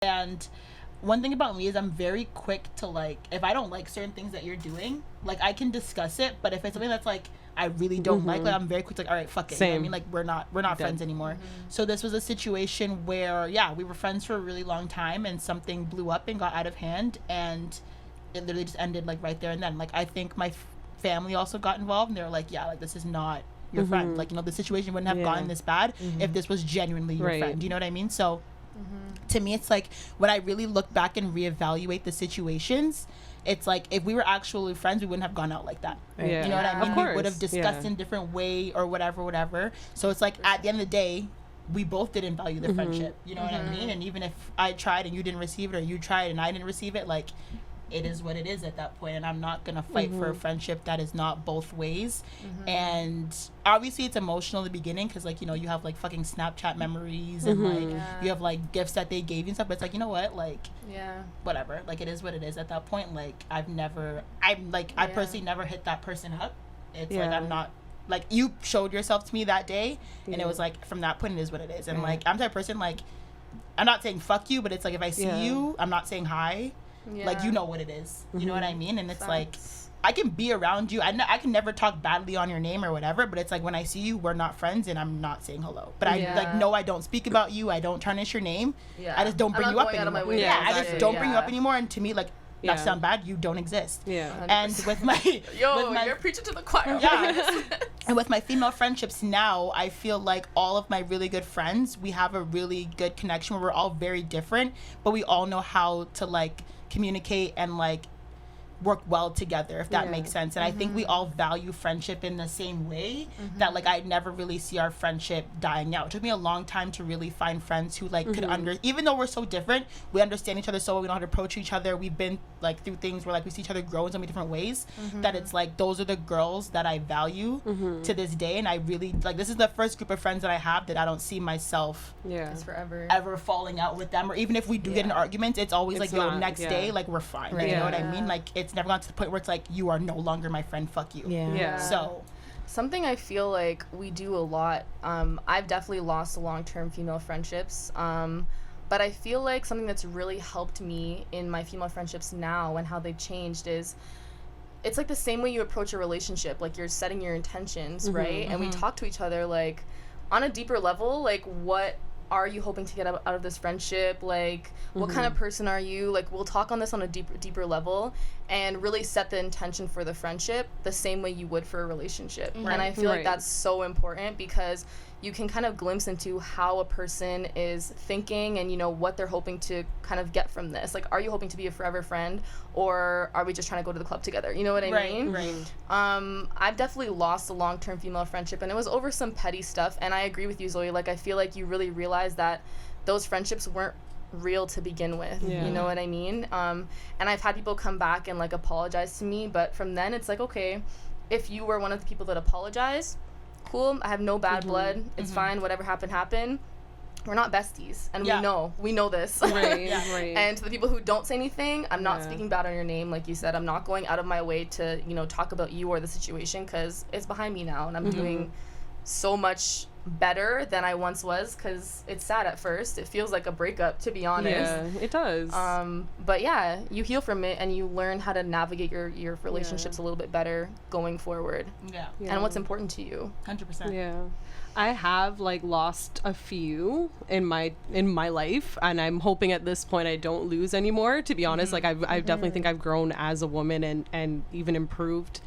And one thing about me is I'm very quick to, like, if I don't like certain things that you're doing, like, I can discuss it, but if it's something that's like I really don't like, I'm very quick to, like, all right, fuck it. Same. You know what I mean? Like, we're not friends anymore. So this was a situation where, yeah, we were friends for a really long time, and something blew up and got out of hand, and it literally just ended, like, right there and then. Like, I think my family also got involved, and they were like, yeah, like, this is not your friend. Like, you know, the situation wouldn't have gotten this bad if this was genuinely your friend. You know what I mean? So to me, it's like, when I really look back and reevaluate the situations, it's like, if we were actually friends, we wouldn't have gone out like that. Yeah. You know what I mean? Of course. We would have discussed in different way or whatever. So it's like, at the end of the day, we both didn't value the friendship. You know what I mean? And even if I tried and you didn't receive it, or you tried and I didn't receive it, like, it is what it is at that point, and I'm not gonna fight for a friendship that is not both ways. And obviously it's emotional in the beginning, because, like, you know, you have, like, fucking Snapchat memories and like you have, like, gifts that they gave you and stuff, but it's like, you know what, like, whatever, like, it is what it is at that point. Like, I personally never hit that person up. It's like, I'm not, like, you showed yourself to me that day, and it was like, from that point, it is what it is. And like, I'm the type of person, like, I'm not saying fuck you, but it's like, if I see you, I'm not saying hi. Like, you know what it is. You know what I mean? And it's like, I can be around you. I can never talk badly on your name or whatever, but it's like, when I see you, we're not friends, and I'm not saying hello. But I, like, no, I don't speak about you. I don't tarnish your name. I just don't bring you up anymore. I just don't bring you up anymore. And to me, like, not to sound bad, you don't exist. 100%. And with my you're preaching to the choir. And with my female friendships now, I feel like all of my really good friends, we have a really good connection where we're all very different, but we all know how to, like, communicate and, like, work well together, if that makes sense. And I think we all value friendship in the same way, that, like, I never really see our friendship dying out. It took me a long time to really find friends who, like, could even though we're so different, we understand each other so well, we know how to approach each other, we've been, like, through things where, like, we see each other grow in so many different ways, that it's like, those are the girls that I value to this day. And I really, like, this is the first group of friends that I have that I don't see myself it's forever ever falling out with them, or even if we do get in arguments, it's always like, yo, next day, like, we're fine. Like, you know what I mean? Like, it's never gone to the point where it's like, you are no longer my friend, fuck you. So something I feel like we do a lot, I've definitely lost long-term female friendships, but I feel like something that's really helped me in my female friendships now and how they've changed is, it's like the same way you approach a relationship, like, you're setting your intentions, right? And we talk to each other, like, on a deeper level, like, what are you hoping to get out of this friendship? Like, what kind of person are you? Like, we'll talk on this on a deeper level and really set the intention for the friendship the same way you would for a relationship. And I feel like that's so important, because you can kind of glimpse into how a person is thinking and, you know, what they're hoping to kind of get from this. Like, are you hoping to be a forever friend, or are we just trying to go to the club together? You know what I mean? I've definitely lost a long-term female friendship, and it was over some petty stuff. And I agree with you, Zoe. Like, I feel like you really realize that those friendships weren't real to begin with. You know what I mean? And I've had people come back and, like, apologize to me, but from then it's like, okay, if you were one of the people that apologized, cool, I have no bad blood, it's fine, whatever happened. We're not besties, and we know this. And to the people who don't say anything, I'm not speaking bad on your name, like you said. I'm not going out of my way to, you know, talk about you or the situation, because it's behind me now, and I'm doing so much better than I once was, because it's sad at first. It feels like a breakup, to be honest. Yeah, it does. But yeah, you heal from it, and you learn how to navigate your relationships a little bit better going forward. And what's important to you. 100%. Yeah. I have, like, lost a few in my life, and I'm hoping at this point I don't lose anymore, to be honest. Like, I definitely think I've grown as a woman and even improved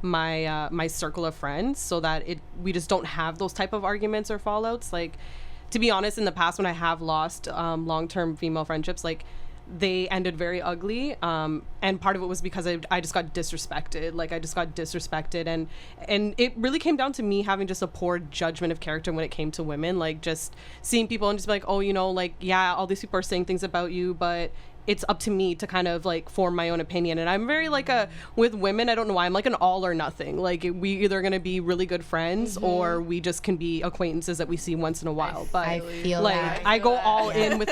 my my circle of friends, so that we just don't have those type of arguments or fallouts. Like, to be honest, in the past, when I have lost long-term female friendships, like, they ended very ugly, and part of it was because I just got disrespected. Like, I just got disrespected, and it really came down to me having just a poor judgment of character when it came to women. Like, just seeing people and just be like, oh, you know, like, yeah, all these people are saying things about you, but it's up to me to kind of, like, form my own opinion. And I'm very, like, with women, I don't know why, I'm like an all or nothing. Like, we either gonna be really good friends or we just can be acquaintances that we see once in a while. But I feel like, that. I go all in with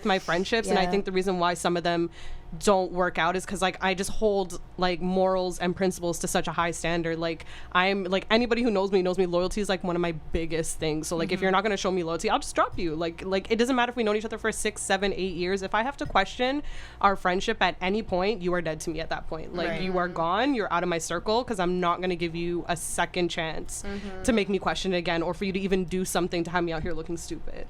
my friendships, and I think the reason why some of them don't work out is because like I just hold like morals and principles to such a high standard. Like I'm like, anybody who knows me loyalty is like one of my biggest things. So like if you're not going to show me loyalty, I'll just drop you. Like it doesn't matter if we known each other for 6, 7, 8 years. If I have to question our friendship at any point, you are dead to me at that point. Like you are gone, you're out of my circle, because I'm not going to give you a second chance to make me question it again, or for you to even do something to have me out here looking stupid.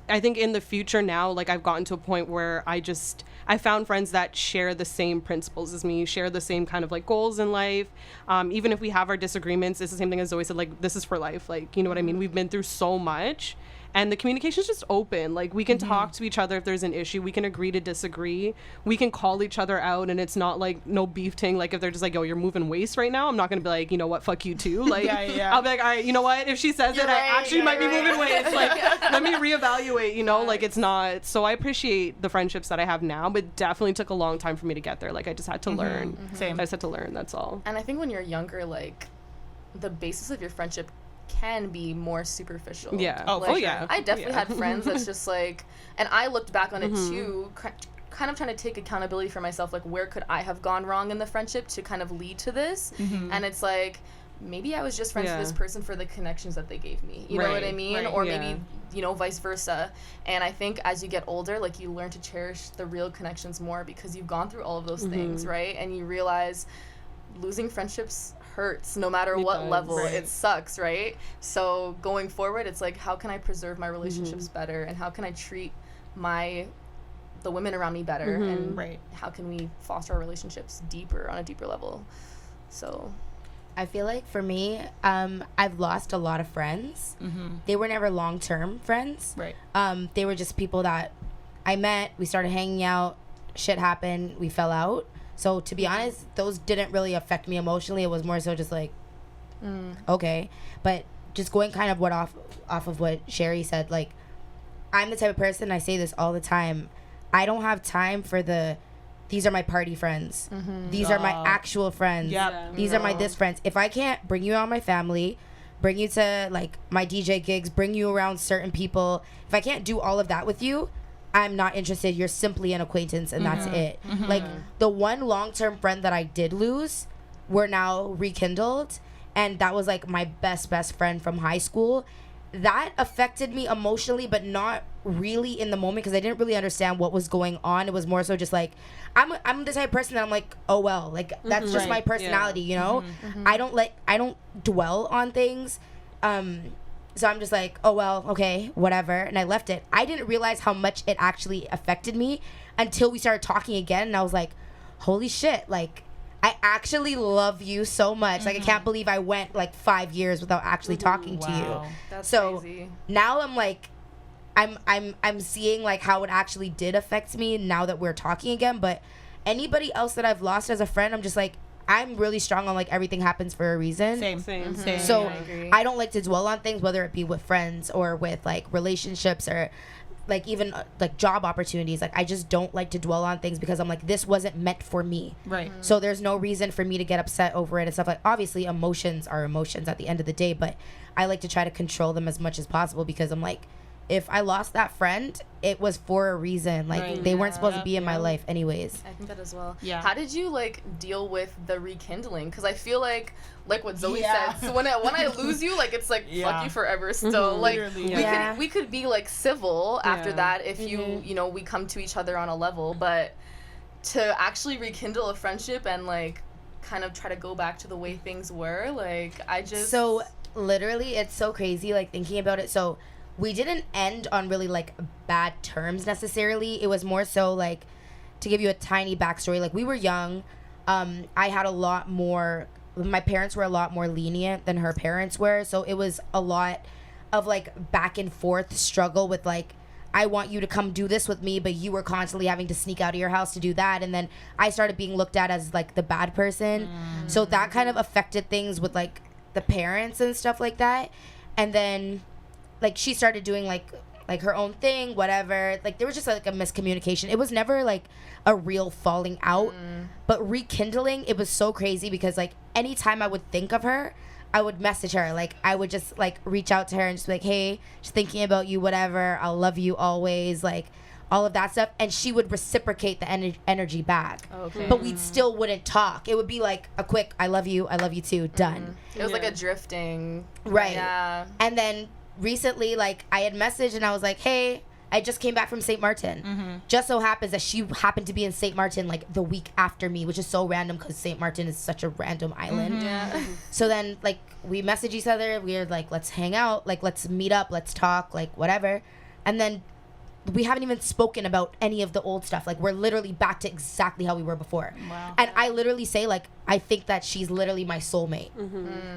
I think in the future now, like I've gotten to a point where I found friends that share the same principles as me, share the same kind of like goals in life. Even if we have our disagreements, it's the same thing as Zoe said, like this is for life. Like, you know what I mean? We've been through so much, and the communication is just open. Like we can talk to each other if there's an issue. We can agree to disagree. We can call each other out, and it's not like no beef ting. Like if they're just like, yo, you're moving waist right now, I'm not gonna be like, you know what, fuck you too. Like I'll be like, all right, you know what, if she says it, I actually might be moving waist. Like let me reevaluate, you know. Like it's not. So I appreciate the friendships that I have now, but definitely took a long time for me to get there. Like I just had to learn. Same. I just had to learn, that's all. And I think when you're younger, like the basis of your friendship can be more superficial. Yeah. Like, Yeah. I definitely had friends that's just like, and I looked back on it too, kind of trying to take accountability for myself, like where could I have gone wrong in the friendship to kind of lead to this. And it's like, maybe I was just friends with this person for the connections that they gave me, you know what I mean? Or maybe, you know, vice versa. And I think as you get older, like you learn to cherish the real connections more, because you've gone through all of those things, right? And you realize losing friendships hurts no matter what level. It sucks, right? So going forward, it's like, how can I preserve my relationships better, and how can I treat the women around me better, and how can we foster our relationships deeper, on a deeper level? So I feel like for me, I've lost a lot of friends. They were never long-term friends. They were just people that I met, we started hanging out, shit happened, we fell out. So to be honest, those didn't really affect me emotionally. It was more so just like, okay. But just going kind of off of what Sherry said, like, I'm the type of person, I say this all the time, I don't have time for these are my party friends. These are my actual friends. These are my this friends. If I can't bring you around my family, bring you to like my DJ gigs, bring you around certain people, if I can't do all of that with you, I'm not interested. You're simply an acquaintance, and that's it. Like the one long-term friend that I did lose, we're now rekindled, and that was like my best friend from high school. That affected me emotionally, but not really in the moment, because I didn't really understand what was going on. It was more so just like, I'm the type of person that I'm like, oh well, like that's just my personality, you know. I don't dwell on things. So I'm just like, oh, well, okay, whatever. And I left it. I didn't realize how much it actually affected me until we started talking again. And I was like, holy shit, like, I actually love you so much. Like, I can't believe I went, like, 5 years without actually talking to you. That's so crazy. Now I'm like, I'm seeing, like, how it actually did affect me now that we're talking again. But anybody else that I've lost as a friend, I'm just like, I'm really strong on like everything happens for a reason. Same. So I don't like to dwell on things, whether it be with friends or with like relationships or like even like job opportunities. Like I just don't like to dwell on things, because I'm like, this wasn't meant for me. So there's no reason for me to get upset over it and stuff. Like obviously emotions are emotions at the end of the day, but I like to try to control them as much as possible, because I'm like, if I lost that friend, it was for a reason. Like they weren't supposed to be in my life anyways. I think that as well. Yeah. How did you like deal with the rekindling? Because I feel like what Zoe said. So when I lose you, like it's like fuck you forever. Still, like we could be like civil after that if you know we come to each other on a level, but to actually rekindle a friendship and like kind of try to go back to the way things were, like I just so literally it's so crazy like thinking about it. So we didn't end on really like bad terms necessarily. It was more so like, to give you a tiny backstory, like we were young. I had a lot more, my parents were a lot more lenient than her parents were. So it was a lot of like back and forth struggle with like, I want you to come do this with me, but you were constantly having to sneak out of your house to do that. And then I started being looked at as like the bad person. So that kind of affected things with like the parents and stuff like that. And then like she started doing like her own thing, whatever. Like there was just like a miscommunication. It was never like a real falling out, but rekindling, it was so crazy, because like anytime I would think of her, I would message her. Like I would just like reach out to her and just be like, hey, just thinking about you, whatever. I'll love you always. Like all of that stuff, and she would reciprocate the energy back. Okay. But we still wouldn't talk. It would be like a quick I love you too, done. It was like a drifting. Right. Yeah. And then recently, like, I had messaged and I was like, hey, I just came back from St. Martin. Just so happens that she happened to be in St. Martin like the week after me, which is so random because St. Martin is such a random island. Yeah. So then, like, we message each other. We're like, let's hang out. Like, let's meet up. Let's talk. Like, whatever. And then we haven't even spoken about any of the old stuff. Like, we're literally back to exactly how we were before. Wow. And I literally say, like, I think that she's literally my soulmate.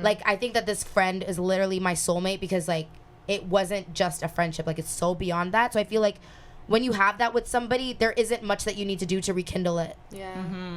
Like, I think that this friend is literally my soulmate because, like, it wasn't just a friendship. Like, it's so beyond that. So I feel like when you have that with somebody, there isn't much that you need to do to rekindle it. Yeah.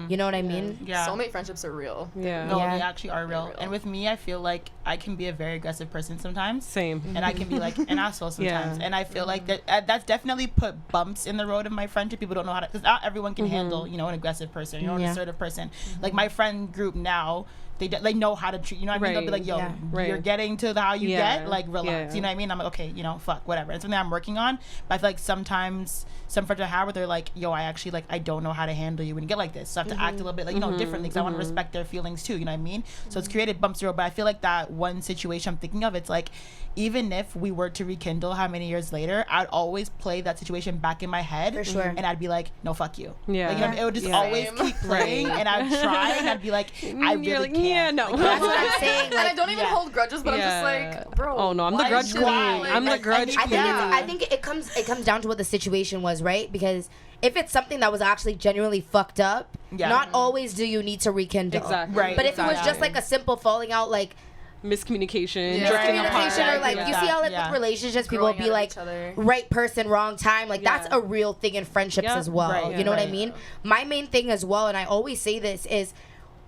You know what I mean? Yeah. Soulmate friendships are real. Yeah. No, Yeah. they actually are real. Real. And with me, I feel like I can be a very aggressive person sometimes. Same. And I can be like an asshole sometimes. Yeah. And I feel like that's definitely put bumps in the road of my friendship. People don't know how to, because not everyone can handle, you know, an aggressive person, you know, an Yeah. assertive person. Like my friend group now, they know how to treat, you know what I mean? They'll be like, yo, Yeah. you're getting to the how you Yeah. get, like relax. Yeah. You know what I mean? I'm like, okay, you know, fuck, whatever. It's something I'm working on. But I feel like sometimes some friends I have where they're like, yo, I actually like, I don't know how to handle you when you get like this. So I have to act a little bit like, you know, differently because I want to respect their feelings too, you know what I mean? So it's created bumps in the road. But I feel like that one situation I'm thinking of, it's like, even if we were to rekindle how many years later, I'd always play that situation back in my head. For sure. And I'd be like, no, fuck you. Yeah. Like, you know, it would just Yeah. always Same. keep playing. Right. And I'd try and I'd be like, I really You're like, can't. yeah, no. Like, That's what I'm saying. And I Like, don't even yeah. hold grudges, but I'm just like, bro. Oh no, I'm the why grudge should queen. I, like- I'm the I grudge think- queen. I think it comes down to what the situation was, right? Because if it's something that was actually genuinely fucked up, Yeah. not always do you need to rekindle. Exactly. Right. But if it was Exactly. just like a simple falling out, like Miscommunication, Yeah. drifting apart. miscommunication, or like Yeah. you see how like Yeah. with relationships, people will Growing be out of like each other. right person, wrong time. Like that's Yeah. a real thing in friendships Yeah. as well. Right. You know what I Right. mean? My main thing as well, and I always say this is,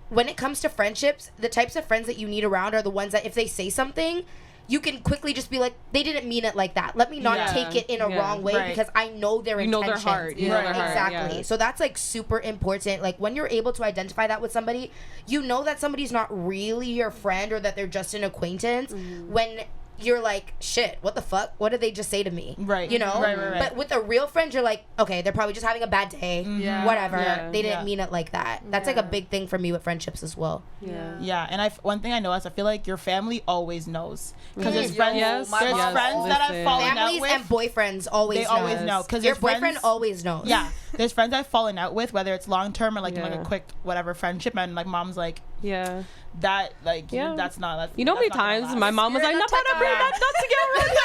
when it comes to friendships, the types of friends that you need around are the ones that if they say something, you can quickly just be like, they didn't mean it like that. Let me not Yeah. take it in a Yeah. wrong way Right. because I know their You know their intentions. heart. You know their heart. Exactly. Yeah. So that's like super important. Like when you're able to identify that with somebody, you know that somebody's not really your friend or that they're just an acquaintance when you're like, shit, what the fuck? What did they just say to me? Right. You know? Right. But with a real friend, you're like, okay, they're probably just having a bad day. Yeah. Whatever. Yeah. They didn't Yeah. mean it like that. That's like a Yeah. big thing for me with friendships as well. Yeah. Yeah, and one thing I know is I feel like your family always knows because there's Yo, friends, Yes, my there's mom friends that I've listen. fallen out Families with. and boyfriends always They know. always know because Your boyfriend always knows. Yeah, there's friends I've fallen out with, whether it's long term or like in like Yeah. a quick whatever friendship, and like mom's like Yeah. that, like Yeah. that's not. That's, You know how many that's not gonna times last. my mom was like, Spirit "Not bring Nateka." that together."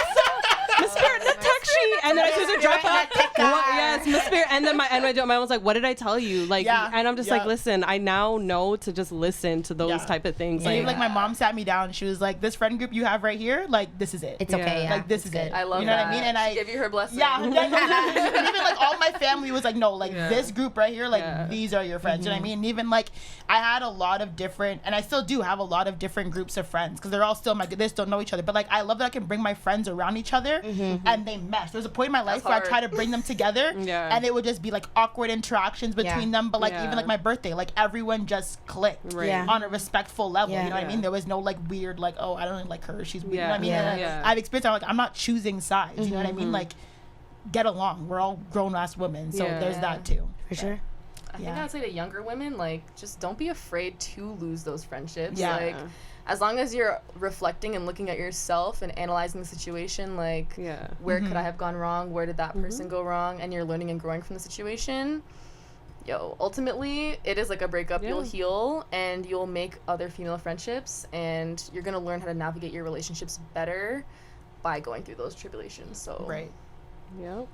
Miss Spirit Natekshi, and then I supposed to drop out. Nateka. Yes, Miss Spirit, and then my mom was like, "What did I tell you?" Like, Yeah, and I'm just yeah. like, "Listen, I now know to just listen to those Yeah. type of things." And even Like, like my mom sat me down and she was like, "This friend group you have right here, like this is it. It's Yeah. okay. Yeah. like this it's is good. it. I love you know that. what I mean?" And I She gave you her blessing. Yeah, and even like all my family was like, no, like Yeah. this group right here, like Yeah. these are your friends. You know what I mean? And even like I had a lot of different, and I still do have a lot of different groups of friends because they're all still they still know each other. But like I love that I can bring my friends around each other and they mesh. There's a point in my life That's where I hard. try to bring them together, Yeah. and it would just be like awkward interactions between them. But like Yeah. even like my birthday, like everyone just clicked Right. Yeah. on a respectful level. Yeah. You know what I Yeah. mean? There was no like weird like, oh, I don't really like her, she's weird. You know Yeah. what I mean? Yeah. And Yeah. I've experienced that, like I'm not choosing sides. You know what I mean? Like get along. We're all grown ass women, so Yeah. there's that too. For sure. I think Yeah. I'd say to younger women, like, just don't be afraid to lose those friendships. Yeah. Like, as long as you're reflecting and looking at yourself and analyzing the situation, like, Yeah. where could I have gone wrong? Where did that person go wrong? And you're learning and growing from the situation. Yo, ultimately, it is like a breakup. Yeah. You'll heal and you'll make other female friendships, and you're going to learn how to navigate your relationships better by going through those tribulations. So, Right. Yep.